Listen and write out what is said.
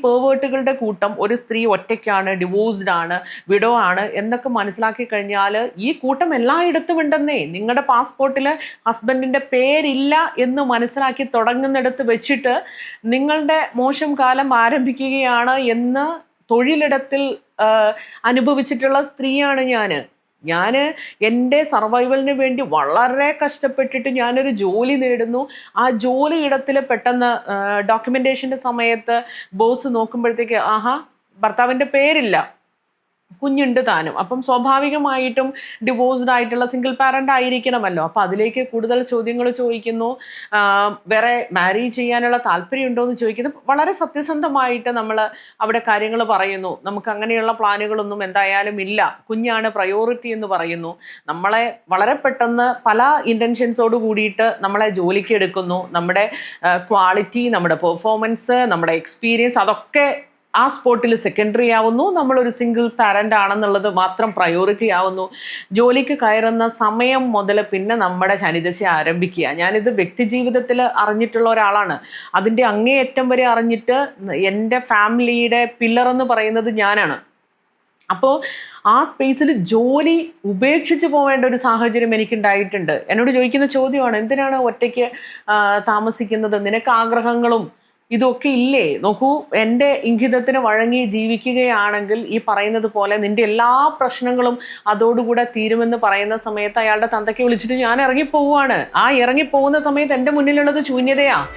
പേവേർട്ടുകളുടെ കൂട്ടം ഒരു സ്ത്രീ ഒറ്റയ്ക്കാണ്, ഡിവോഴ്സ്ഡ് ആണ്, വിഡോ ആണ് എന്നൊക്കെ മനസ്സിലാക്കി കഴിഞ്ഞാൽ ഈ കൂട്ടം എല്ലായിടത്തും ഉണ്ടെന്നേ. നിങ്ങളുടെ പാസ്പോർട്ടിൽ ഹസ്ബൻഡിൻ്റെ പേരില്ല എന്ന് മനസ്സിലാക്കി തുടങ്ങുന്നിടത്ത് വെച്ചിട്ട് നിങ്ങളുടെ മോശം കാലം ആരംഭിക്കുകയാണ് എന്ന് തൊഴിലിടത്തിൽ അനുഭവിച്ചിട്ടുള്ള സ്ത്രീയാണ് ഞാൻ എൻ്റെ സർവൈവലിന് വേണ്ടി വളരെ കഷ്ടപ്പെട്ടിട്ട് ഞാനൊരു ജോലി നേടുന്നു. ആ ജോലി ഇടത്തിൽ പെട്ടെന്ന് ഡോക്യുമെൻറ്റേഷൻ്റെ സമയത്ത് ബോസ് നോക്കുമ്പോഴത്തേക്ക് ആഹാ ഭർത്താവിൻ്റെ പേരില്ല, കുഞ്ഞുണ്ട് താനും. അപ്പം സ്വാഭാവികമായിട്ടും ഡിവോഴ്സ്ഡ് ആയിട്ടുള്ള സിംഗിൾ പാരൻ്റ് ആയിരിക്കണമല്ലോ. അപ്പം അതിലേക്ക് കൂടുതൽ ചോദ്യങ്ങൾ ചോദിക്കുന്നു. വേറെ മാരി ചെയ്യാനുള്ള താല്പര്യമുണ്ടോ എന്ന് ചോദിക്കുന്നു. വളരെ സത്യസന്ധമായിട്ട് നമ്മൾ അവിടെ കാര്യങ്ങൾ പറയുന്നു. നമുക്ക് അങ്ങനെയുള്ള പ്ലാനുകളൊന്നും എന്തായാലും ഇല്ല, കുഞ്ഞാണ് പ്രയോറിറ്റി എന്ന് പറയുന്നു. നമ്മളെ വളരെ പെട്ടെന്ന് പല ഇൻറ്റൻഷൻസോട് കൂടിയിട്ട് നമ്മളെ ജോലിക്ക് എടുക്കുന്നു. നമ്മുടെ ക്വാളിറ്റി, നമ്മുടെ പെർഫോമൻസ്, നമ്മുടെ എക്സ്പീരിയൻസ് അതൊക്കെ ആ സ്പോട്ടിൽ സെക്കൻഡറി ആവുന്നു. നമ്മളൊരു സിംഗിൾ പാരൻ്റ് ആണെന്നുള്ളത് മാത്രം പ്രയോറിറ്റി ആവുന്നു. ജോലിക്ക് കയറുന്ന സമയം മുതൽ പിന്നെ നമ്മുടെ ശനിദശ ആരംഭിക്കുക. ഞാനിത് വ്യക്തി ജീവിതത്തിൽ അറിഞ്ഞിട്ടുള്ള ഒരാളാണ്. അതിൻ്റെ അങ്ങേയറ്റം വരെ അറിഞ്ഞിട്ട് എൻ്റെ ഫാമിലിയുടെ പില്ലർ എന്ന് പറയുന്നത് ഞാനാണ്. അപ്പോൾ ആ സ്പേസിൽ ജോലി ഉപേക്ഷിച്ച് പോവേണ്ട ഒരു സാഹചര്യം എനിക്കുണ്ടായിട്ടുണ്ട്. എന്നോട് ചോദിക്കുന്ന ചോദ്യമാണ്, എന്തിനാണ് ഒറ്റയ്ക്ക് താമസിക്കുന്നത്, നിനക്ക് ആഗ്രഹങ്ങളും ഇതൊക്കെ ഇല്ലേ? നോക്കൂ, എൻ്റെ ഇംഗിതത്തിന് വഴങ്ങി ജീവിക്കുകയാണെങ്കിൽ ഈ പറയുന്നത് പോലെ നിന്റെ എല്ലാ പ്രശ്നങ്ങളും അതോടുകൂടെ തീരുമെന്ന് പറയുന്ന സമയത്ത് അയാളുടെ തന്തയ്ക്ക് വിളിച്ചിട്ട് ഞാൻ ഇറങ്ങിപ്പോവാണ്. ആ ഇറങ്ങിപ്പോകുന്ന സമയത്ത് എൻ്റെ മുന്നിലുള്ളത് ശൂന്യതയാണ്.